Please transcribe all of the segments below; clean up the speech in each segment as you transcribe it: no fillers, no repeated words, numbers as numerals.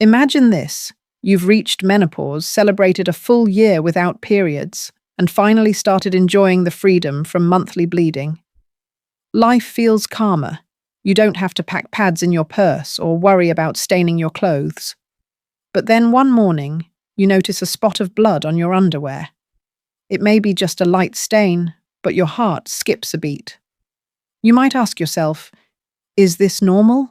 Imagine this. You've reached menopause, celebrated a full year without periods, and finally started enjoying the freedom from monthly bleeding. Life feels calmer. You don't have to pack pads in your purse or worry about staining your clothes. But then one morning, you notice a spot of blood on your underwear. It may be just a light stain, but your heart skips a beat. You might ask yourself, is this normal?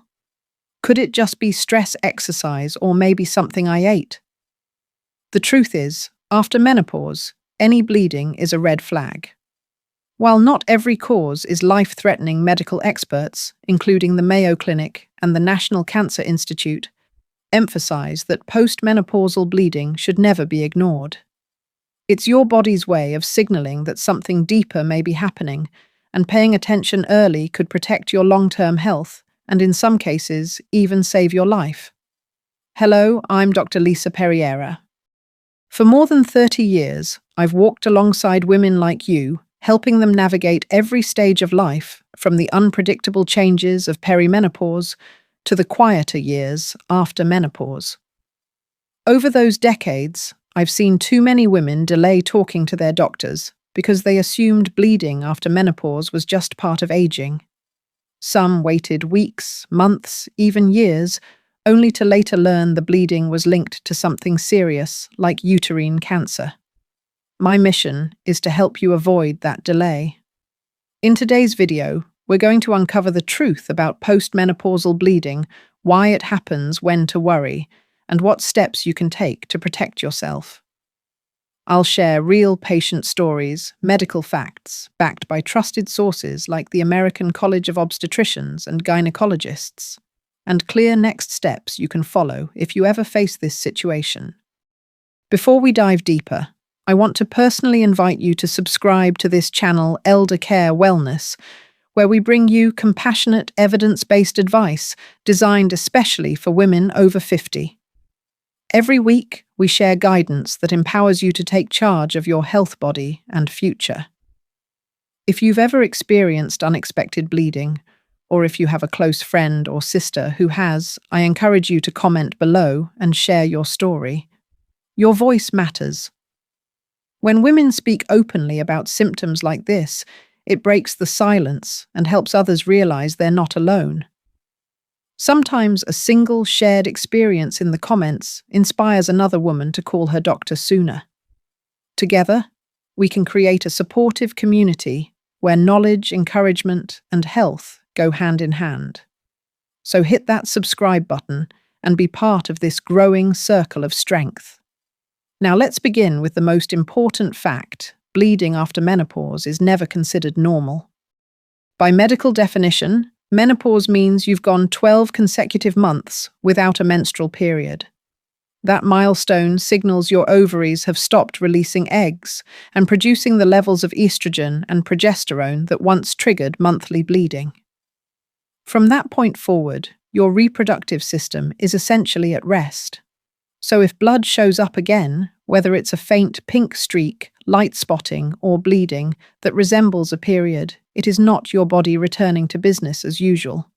Could it just be stress exercise or maybe something I ate? The truth is, after menopause, any bleeding is a red flag. While not every cause is life-threatening, medical experts, including the Mayo Clinic and the National Cancer Institute, emphasize that postmenopausal bleeding should never be ignored. It's your body's way of signaling that something deeper may be happening, and paying attention early could protect your long-term health and in some cases, even save your life. Hello, I'm Dr. Lisa Perriera. For more than 30 years, I've walked alongside women like you, helping them navigate every stage of life, from the unpredictable changes of perimenopause to the quieter years after menopause. Over those decades, I've seen too many women delay talking to their doctors because they assumed bleeding after menopause was just part of aging. Some waited weeks, months, even years, only to later learn the bleeding was linked to something serious like uterine cancer. My mission is to help you avoid that delay. In today's video, we're going to uncover the truth about postmenopausal bleeding, why it happens, when to worry, and what steps you can take to protect yourself. I'll share real patient stories, medical facts, backed by trusted sources like the American College of Obstetricians and Gynecologists, and clear next steps you can follow if you ever face this situation. Before we dive deeper, I want to personally invite you to subscribe to this channel, Elder Care Wellness, where we bring you compassionate, evidence-based advice designed especially for women over 50. Every week, we share guidance that empowers you to take charge of your health, body, and future. If you've ever experienced unexpected bleeding, or if you have a close friend or sister who has, I encourage you to comment below and share your story. Your voice matters. When women speak openly about symptoms like this, it breaks the silence and helps others realize they're not alone. Sometimes a single shared experience in the comments inspires another woman to call her doctor sooner. Together, we can create a supportive community where knowledge, encouragement, and health go hand in hand. So hit that subscribe button and be part of this growing circle of strength. Now let's begin with the most important fact: bleeding after menopause is never considered normal. By medical definition, menopause means you've gone 12 consecutive months without a menstrual period. That milestone signals your ovaries have stopped releasing eggs and producing the levels of estrogen and progesterone that once triggered monthly bleeding. From that point forward, your reproductive system is essentially at rest. So if blood shows up again, whether it's a faint pink streak, light spotting, or bleeding that resembles a period, it is not your body returning to business as usual.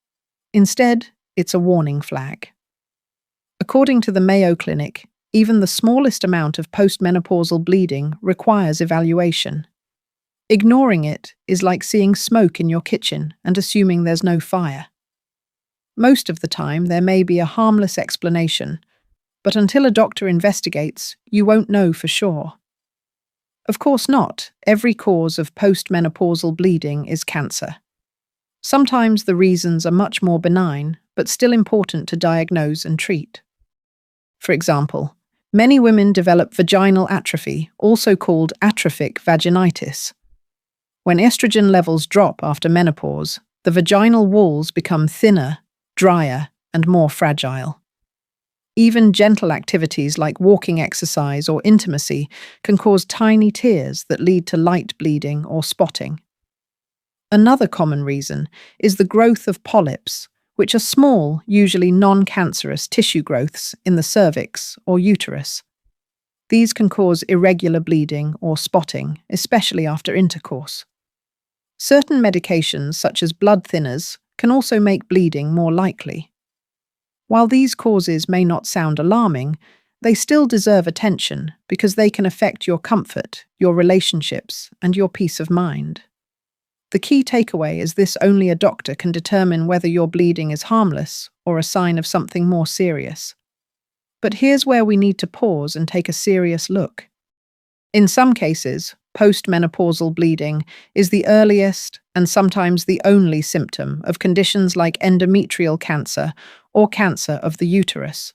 Instead, it's a warning flag. According to the Mayo Clinic, even the smallest amount of postmenopausal bleeding requires evaluation. Ignoring it is like seeing smoke in your kitchen and assuming there's no fire. Most of the time, there may be a harmless explanation, but until a doctor investigates, you won't know for sure. Of course not, every cause of postmenopausal bleeding is cancer. Sometimes the reasons are much more benign, but still important to diagnose and treat. For example, many women develop vaginal atrophy, also called atrophic vaginitis. When estrogen levels drop after menopause, the vaginal walls become thinner, drier, and more fragile. Even gentle activities like walking exercise or intimacy can cause tiny tears that lead to light bleeding or spotting. Another common reason is the growth of polyps, which are small, usually non-cancerous tissue growths in the cervix or uterus. These can cause irregular bleeding or spotting, especially after intercourse. Certain medications, such as blood thinners, can also make bleeding more likely. While these causes may not sound alarming, they still deserve attention because they can affect your comfort, your relationships, and your peace of mind. The key takeaway is this: only a doctor can determine whether your bleeding is harmless or a sign of something more serious. But here's where we need to pause and take a serious look. In some cases, postmenopausal bleeding is the earliest and sometimes the only symptom of conditions like endometrial cancer or cancer of the uterus.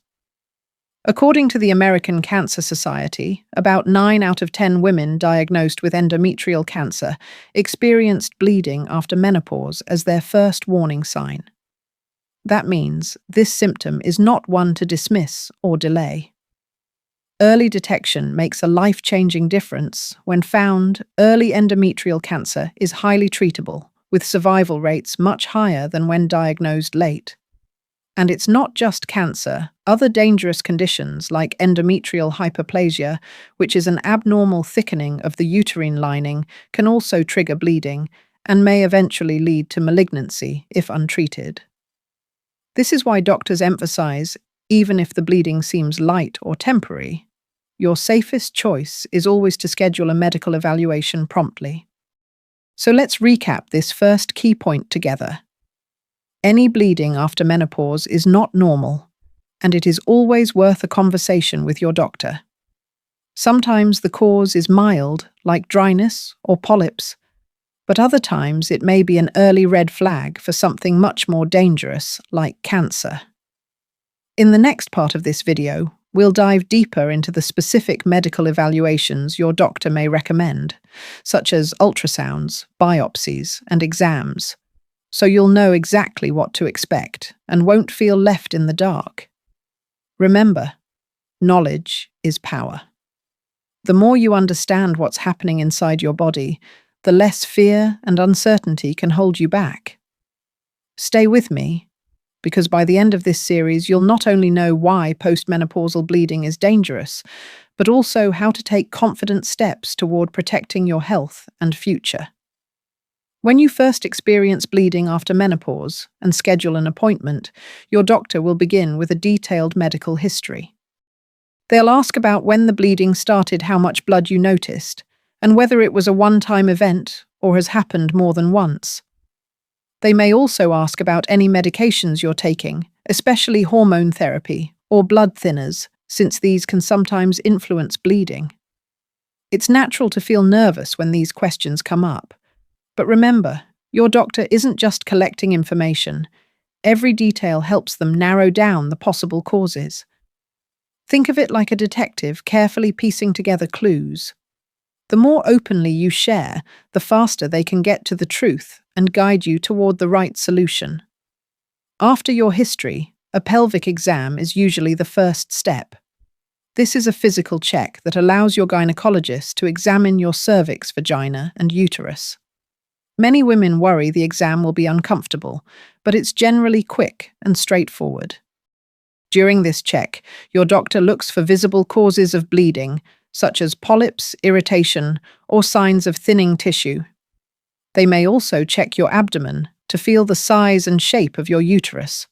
According to the American Cancer Society, about 9 out of 10 women diagnosed with endometrial cancer experienced bleeding after menopause as their first warning sign. That means this symptom is not one to dismiss or delay. Early detection makes a life-changing difference. When found, early endometrial cancer is highly treatable, with survival rates much higher than when diagnosed late. And it's not just cancer. Other dangerous conditions like endometrial hyperplasia, which is an abnormal thickening of the uterine lining, can also trigger bleeding and may eventually lead to malignancy if untreated. This is why doctors emphasize, even if the bleeding seems light or temporary, your safest choice is always to schedule a medical evaluation promptly. So let's recap this first key point together. Any bleeding after menopause is not normal, and it is always worth a conversation with your doctor. Sometimes the cause is mild, like dryness or polyps, but other times it may be an early red flag for something much more dangerous, like cancer. In the next part of this video, we'll dive deeper into the specific medical evaluations your doctor may recommend, such as ultrasounds, biopsies, and exams, so you'll know exactly what to expect and won't feel left in the dark. Remember, knowledge is power. The more you understand what's happening inside your body, the less fear and uncertainty can hold you back. Stay with me, because by the end of this series, you'll not only know why postmenopausal bleeding is dangerous, but also how to take confident steps toward protecting your health and future. When you first experience bleeding after menopause and schedule an appointment, your doctor will begin with a detailed medical history. They'll ask about when the bleeding started, how much blood you noticed, and whether it was a one-time event or has happened more than once. They may also ask about any medications you're taking, especially hormone therapy or blood thinners, since these can sometimes influence bleeding. It's natural to feel nervous when these questions come up. But remember, your doctor isn't just collecting information. Every detail helps them narrow down the possible causes. Think of it like a detective carefully piecing together clues. The more openly you share, the faster they can get to the truth and guide you toward the right solution. After your history, a pelvic exam is usually the first step. This is a physical check that allows your gynecologist to examine your cervix, vagina, and uterus. Many women worry the exam will be uncomfortable, but it's generally quick and straightforward. During this check, your doctor looks for visible causes of bleeding, such as polyps, irritation, or signs of thinning tissue. They may also check your abdomen to feel the size and shape of your uterus.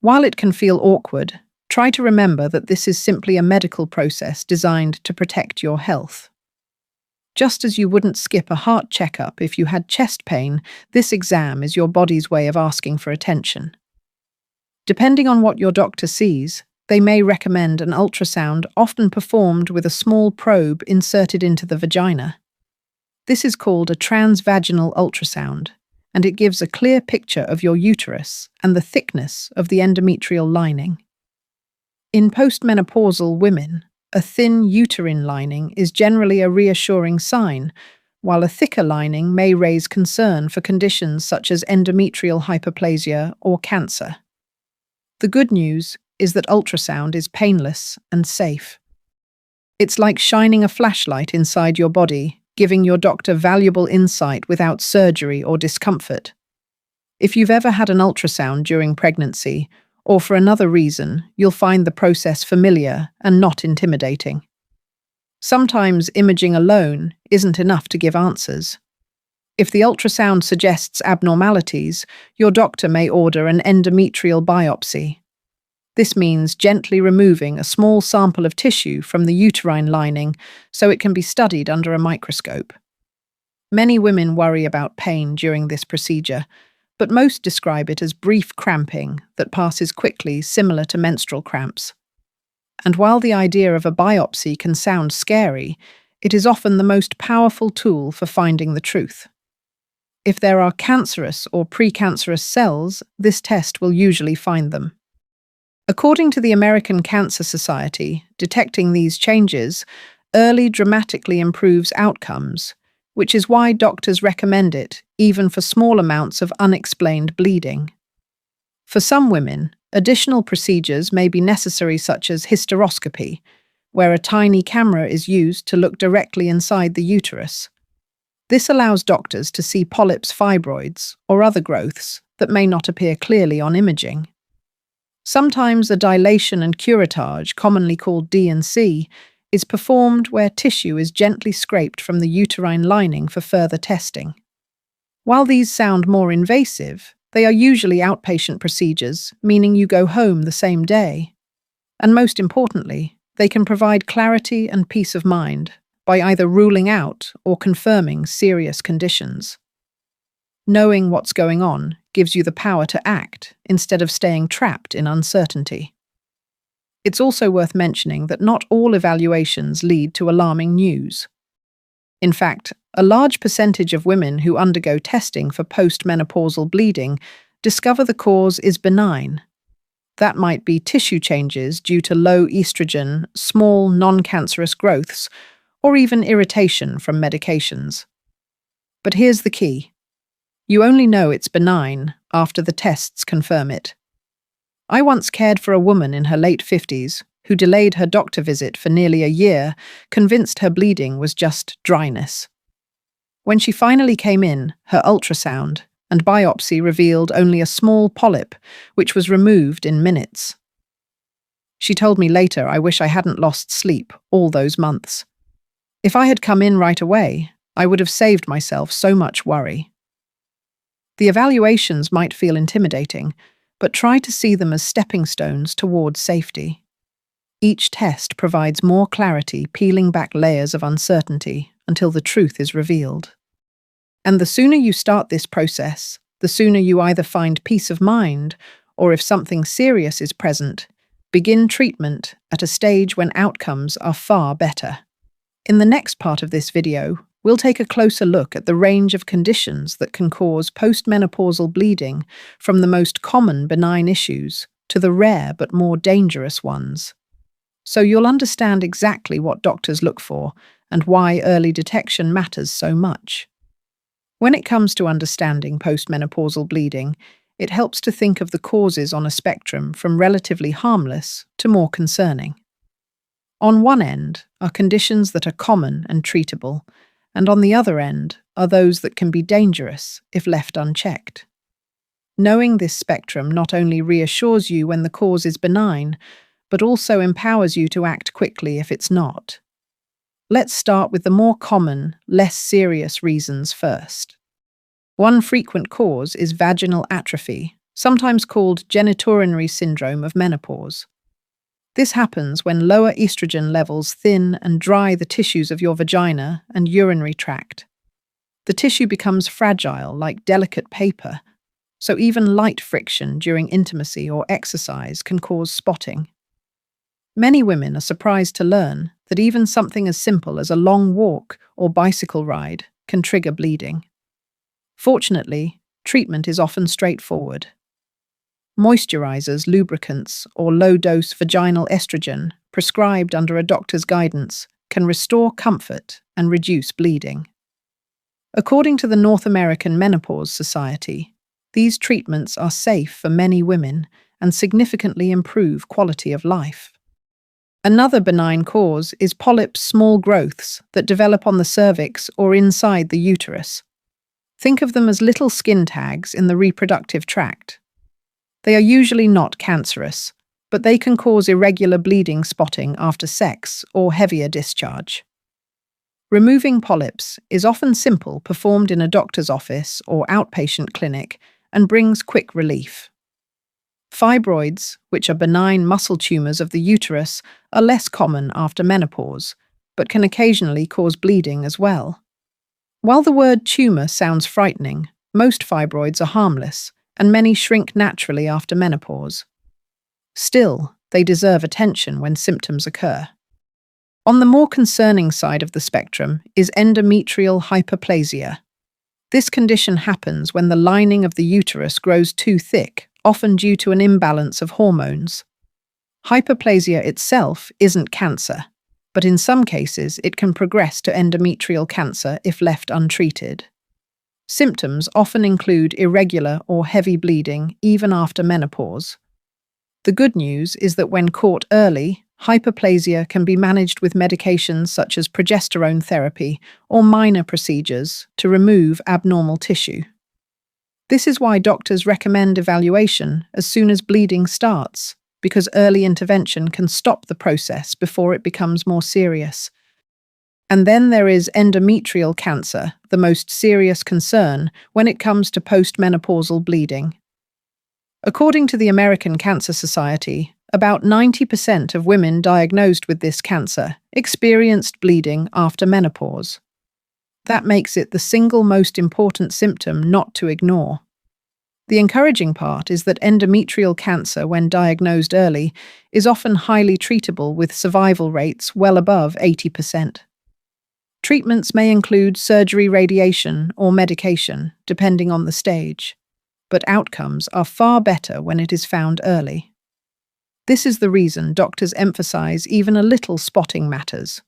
While it can feel awkward, try to remember that this is simply a medical process designed to protect your health. Just as you wouldn't skip a heart checkup if you had chest pain, this exam is your body's way of asking for attention. Depending on what your doctor sees, they may recommend an ultrasound, often performed with a small probe inserted into the vagina. This is called a transvaginal ultrasound, and it gives a clear picture of your uterus and the thickness of the endometrial lining. In postmenopausal women, a thin uterine lining is generally a reassuring sign, while a thicker lining may raise concern for conditions such as endometrial hyperplasia or cancer. The good news is that ultrasound is painless and safe. It's like shining a flashlight inside your body, giving your doctor valuable insight without surgery or discomfort. If you've ever had an ultrasound during pregnancy, or for another reason, you'll find the process familiar and not intimidating. Sometimes imaging alone isn't enough to give answers. If the ultrasound suggests abnormalities, your doctor may order an endometrial biopsy. This means gently removing a small sample of tissue from the uterine lining so it can be studied under a microscope. Many women worry about pain during this procedure, but most describe it as brief cramping that passes quickly, similar to menstrual cramps. And while the idea of a biopsy can sound scary, it is often the most powerful tool for finding the truth. If there are cancerous or precancerous cells, this test will usually find them. According to the American Cancer Society, detecting these changes early dramatically improves outcomes, which is why doctors recommend it, even for small amounts of unexplained bleeding. For some women, additional procedures may be necessary, such as hysteroscopy, where a tiny camera is used to look directly inside the uterus. This allows doctors to see polyps, fibroids, or other growths that may not appear clearly on imaging. Sometimes a dilation and curettage, commonly called D&C, is performed where tissue is gently scraped from the uterine lining for further testing. While these sound more invasive, they are usually outpatient procedures, meaning you go home the same day. And most importantly, they can provide clarity and peace of mind by either ruling out or confirming serious conditions. Knowing what's going on gives you the power to act instead of staying trapped in uncertainty. It's also worth mentioning that not all evaluations lead to alarming news. In fact, a large percentage of women who undergo testing for postmenopausal bleeding discover the cause is benign. That might be tissue changes due to low estrogen, small non-cancerous growths, or even irritation from medications. But here's the key. You only know it's benign after the tests confirm it. I once cared for a woman in her late 50s who delayed her doctor visit for nearly a year, convinced her bleeding was just dryness. When she finally came in, her ultrasound and biopsy revealed only a small polyp, which was removed in minutes. She told me later, "I wish I hadn't lost sleep all those months. If I had come in right away, I would have saved myself so much worry." The evaluations might feel intimidating, but try to see them as stepping stones towards safety. Each test provides more clarity, peeling back layers of uncertainty until the truth is revealed. And the sooner you start this process, the sooner you either find peace of mind, or if something serious is present, begin treatment at a stage when outcomes are far better. In the next part of this video, we'll take a closer look at the range of conditions that can cause postmenopausal bleeding, from the most common benign issues to the rare but more dangerous ones. So you'll understand exactly what doctors look for and why early detection matters so much. When it comes to understanding postmenopausal bleeding, it helps to think of the causes on a spectrum from relatively harmless to more concerning. On one end are conditions that are common and treatable, and on the other end are those that can be dangerous if left unchecked. Knowing this spectrum not only reassures you when the cause is benign, but also empowers you to act quickly if it's not. Let's start with the more common, less serious reasons first. One frequent cause is vaginal atrophy, sometimes called genitourinary syndrome of menopause. This happens when lower estrogen levels thin and dry the tissues of your vagina and urinary tract. The tissue becomes fragile, like delicate paper, so even light friction during intimacy or exercise can cause spotting. Many women are surprised to learn that even something as simple as a long walk or bicycle ride can trigger bleeding. Fortunately, treatment is often straightforward. Moisturizers, lubricants, or low-dose vaginal estrogen, prescribed under a doctor's guidance, can restore comfort and reduce bleeding. According to the North American Menopause Society, these treatments are safe for many women and significantly improve quality of life. Another benign cause is polyps, small growths that develop on the cervix or inside the uterus. Think of them as little skin tags in the reproductive tract. They are usually not cancerous, but they can cause irregular bleeding, spotting after sex, or heavier discharge. Removing polyps is often simple, performed in a doctor's office or outpatient clinic, and brings quick relief. Fibroids, which are benign muscle tumors of the uterus, are less common after menopause, but can occasionally cause bleeding as well. While the word tumor sounds frightening, most fibroids are harmless, and many shrink naturally after menopause. Still, they deserve attention when symptoms occur. On the more concerning side of the spectrum is endometrial hyperplasia. This condition happens when the lining of the uterus grows too thick, often due to an imbalance of hormones. Hyperplasia itself isn't cancer, but in some cases it can progress to endometrial cancer if left untreated. Symptoms often include irregular or heavy bleeding even after menopause. The good news is that when caught early, hyperplasia can be managed with medications such as progesterone therapy or minor procedures to remove abnormal tissue. This is why doctors recommend evaluation as soon as bleeding starts, because early intervention can stop the process before it becomes more serious. And then there is endometrial cancer, the most serious concern when it comes to postmenopausal bleeding. According to the American Cancer Society, about 90% of women diagnosed with this cancer experienced bleeding after menopause. That makes it the single most important symptom not to ignore. The encouraging part is that endometrial cancer, when diagnosed early, is often highly treatable with survival rates well above 80%. Treatments may include surgery, radiation, or medication, depending on the stage, but outcomes are far better when it is found early. This is the reason doctors emphasize even a little spotting matters.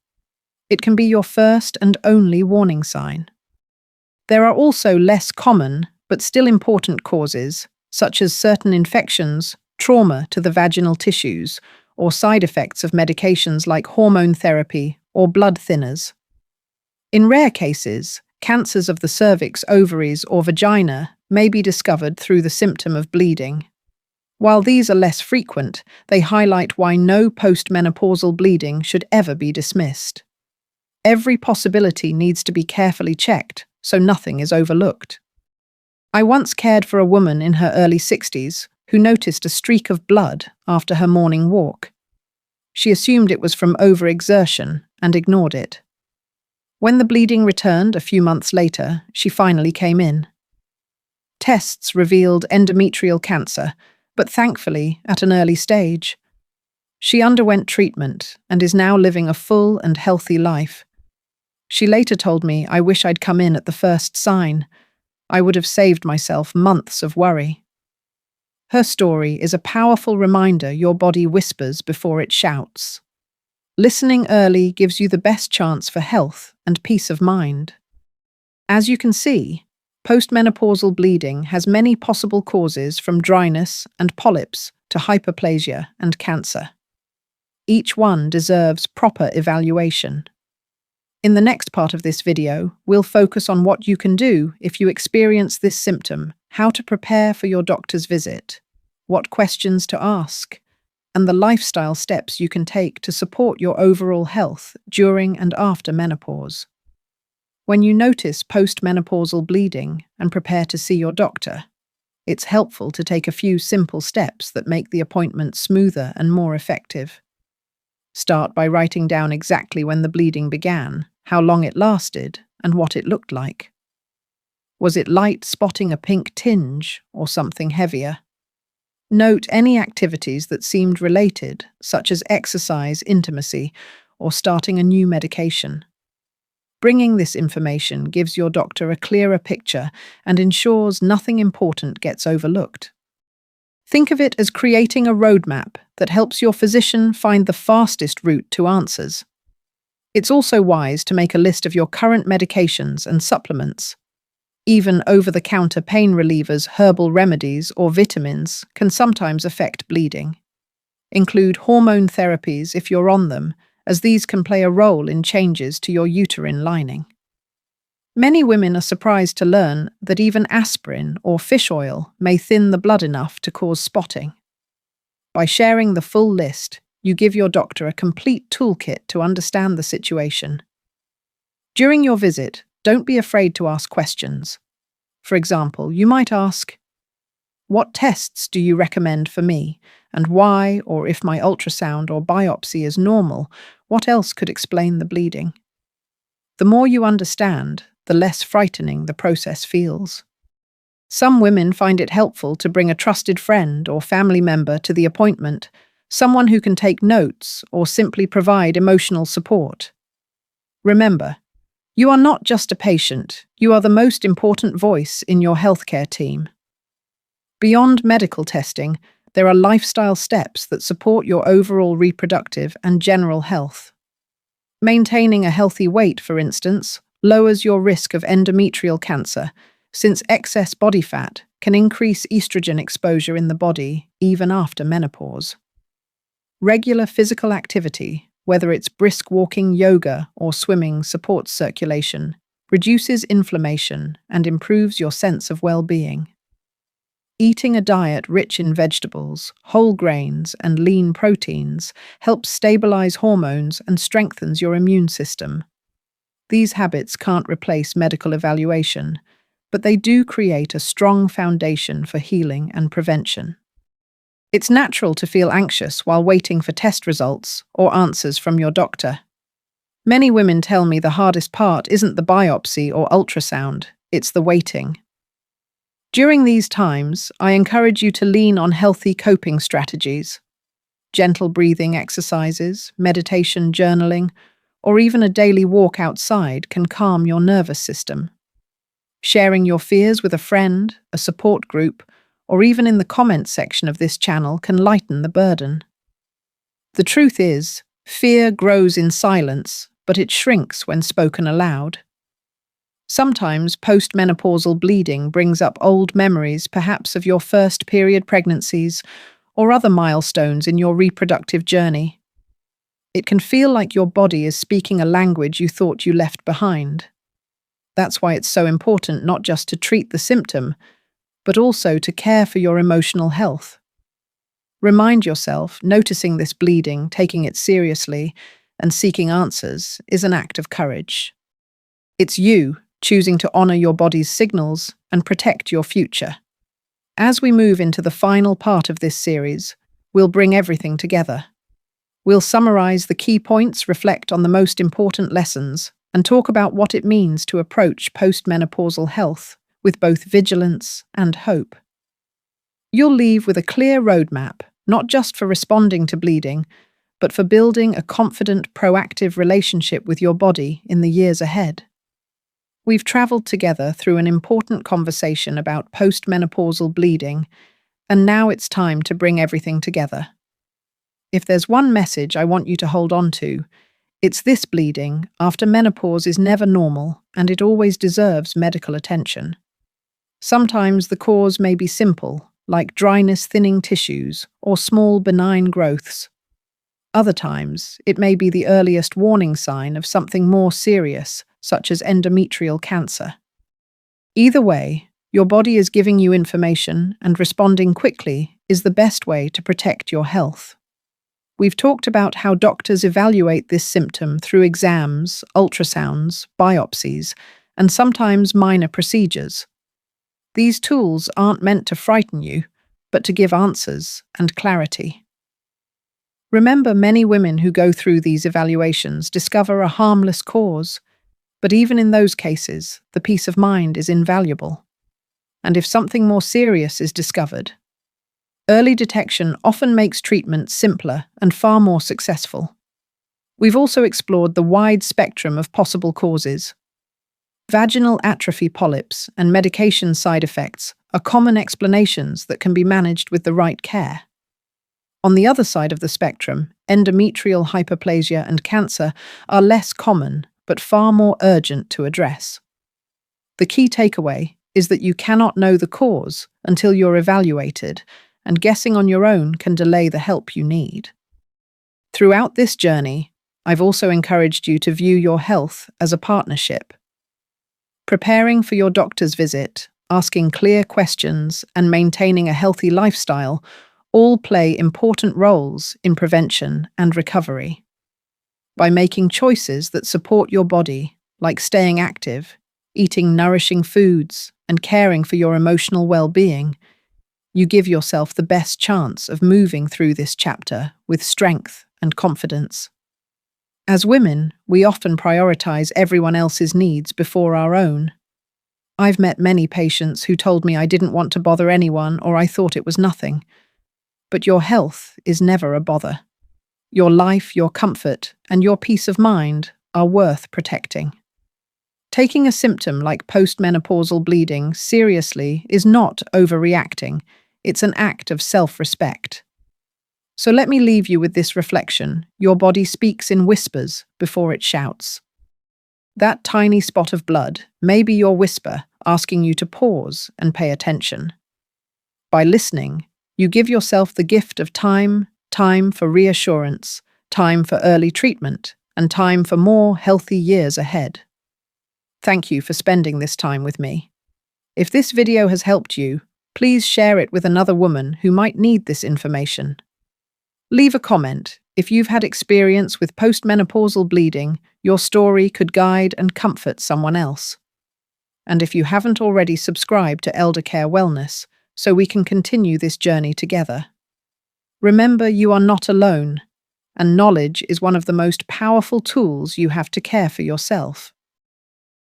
It can be your first and only warning sign. There are also less common, but still important causes, such as certain infections, trauma to the vaginal tissues, or side effects of medications like hormone therapy or blood thinners. In rare cases, cancers of the cervix, ovaries, or vagina may be discovered through the symptom of bleeding. While these are less frequent, they highlight why no postmenopausal bleeding should ever be dismissed. Every possibility needs to be carefully checked, so nothing is overlooked. I once cared for a woman in her early 60s who noticed a streak of blood after her morning walk. She assumed it was from overexertion and ignored it. When the bleeding returned a few months later, she finally came in. Tests revealed endometrial cancer, but thankfully at an early stage. She underwent treatment and is now living a full and healthy life. She later told me, "I wish I'd come in at the first sign. I would have saved myself months of worry." Her story is a powerful reminder your body whispers before it shouts. Listening early gives you the best chance for health and peace of mind. As you can see, postmenopausal bleeding has many possible causes, from dryness and polyps to hyperplasia and cancer. Each one deserves proper evaluation. In the next part of this video, we'll focus on what you can do if you experience this symptom, how to prepare for your doctor's visit, what questions to ask, and the lifestyle steps you can take to support your overall health during and after menopause. When you notice postmenopausal bleeding and prepare to see your doctor, it's helpful to take a few simple steps that make the appointment smoother and more effective. Start by writing down exactly when the bleeding began, how long it lasted, and what it looked like. Was it light, spotting a pink tinge, or something heavier? Note any activities that seemed related, such as exercise, intimacy, or starting a new medication. Bringing this information gives your doctor a clearer picture and ensures nothing important gets overlooked. Think of it as creating a roadmap that helps your physician find the fastest route to answers. It's also wise to make a list of your current medications and supplements. Even over-the-counter pain relievers, herbal remedies, or vitamins can sometimes affect bleeding. Include hormone therapies if you're on them, as these can play a role in changes to your uterine lining. Many women are surprised to learn that even aspirin or fish oil may thin the blood enough to cause spotting. By sharing the full list, you give your doctor a complete toolkit to understand the situation. During your visit, don't be afraid to ask questions. For example, you might ask, What tests do you recommend for me? And why, or if my ultrasound or biopsy is normal, what else could explain the bleeding? The more you understand, the less frightening the process feels. Some women find it helpful to bring a trusted friend or family member to the appointment, someone who can take notes or simply provide emotional support. Remember, you are not just a patient, you are the most important voice in your healthcare team. Beyond medical testing, there are lifestyle steps that support your overall reproductive and general health. Maintaining a healthy weight, for instance, lowers your risk of endometrial cancer, since excess body fat can increase estrogen exposure in the body even after menopause. Regular physical activity, whether it's brisk walking, yoga, or swimming, supports circulation, reduces inflammation, and improves your sense of well-being. Eating a diet rich in vegetables, whole grains, and lean proteins helps stabilize hormones and strengthens your immune system. These habits can't replace medical evaluation, but they do create a strong foundation for healing and prevention. It's natural to feel anxious while waiting for test results or answers from your doctor. Many women tell me the hardest part isn't the biopsy or ultrasound, it's the waiting. During these times, I encourage you to lean on healthy coping strategies. Gentle breathing exercises, meditation, journaling, or even a daily walk outside can calm your nervous system. Sharing your fears with a friend, a support group, or even in the comments section of this channel can lighten the burden. The truth is, fear grows in silence, but it shrinks when spoken aloud. Sometimes postmenopausal bleeding brings up old memories, perhaps of your first period pregnancies or other milestones in your reproductive journey. It can feel like your body is speaking a language you thought you left behind. That's why it's so important not just to treat the symptom, but also to care for your emotional health. Remind yourself, noticing this bleeding, taking it seriously, and seeking answers is an act of courage. It's you choosing to honor your body's signals and protect your future. As we move into the final part of this series, we'll bring everything together. We'll summarize the key points, reflect on the most important lessons, and talk about what it means to approach postmenopausal health with both vigilance and hope. You'll leave with a clear roadmap, not just for responding to bleeding, but for building a confident, proactive relationship with your body in the years ahead. We've traveled together through an important conversation about postmenopausal bleeding, and now it's time to bring everything together. If there's one message I want you to hold on to, it's this: bleeding after menopause is never normal, and it always deserves medical attention. Sometimes the cause may be simple, like dryness thinning tissues or small benign growths. Other times, it may be the earliest warning sign of something more serious, such as endometrial cancer. Either way, your body is giving you information, and responding quickly is the best way to protect your health. We've talked about how doctors evaluate this symptom through exams, ultrasounds, biopsies, and sometimes minor procedures. These tools aren't meant to frighten you, but to give answers and clarity. Remember, many women who go through these evaluations discover a harmless cause, but even in those cases, the peace of mind is invaluable. And if something more serious is discovered, early detection often makes treatment simpler and far more successful. We've also explored the wide spectrum of possible causes. Vaginal atrophy, polyps, and medication side effects are common explanations that can be managed with the right care. On the other side of the spectrum, endometrial hyperplasia and cancer are less common but far more urgent to address. The key takeaway is that you cannot know the cause until you're evaluated, and guessing on your own can delay the help you need. Throughout this journey, I've also encouraged you to view your health as a partnership. Preparing for your doctor's visit, asking clear questions, and maintaining a healthy lifestyle all play important roles in prevention and recovery. By making choices that support your body, like staying active, eating nourishing foods, and caring for your emotional well-being, you give yourself the best chance of moving through this chapter with strength and confidence. As women, we often prioritize everyone else's needs before our own. I've met many patients who told me I didn't want to bother anyone or I thought it was nothing. But your health is never a bother. Your life, your comfort, and your peace of mind are worth protecting. Taking a symptom like postmenopausal bleeding seriously is not overreacting. It's an act of self-respect. So let me leave you with this reflection. Your body speaks in whispers before it shouts. That tiny spot of blood may be your whisper asking you to pause and pay attention. By listening, you give yourself the gift of time for reassurance, time for early treatment, and time for more healthy years ahead. Thank you for spending this time with me. If this video has helped you, please share it with another woman who might need this information. Leave a comment. If you've had experience with postmenopausal bleeding, your story could guide and comfort someone else. And if you haven't already subscribed to Elder Care Wellness, so we can continue this journey together. Remember, you are not alone, and knowledge is one of the most powerful tools you have to care for yourself.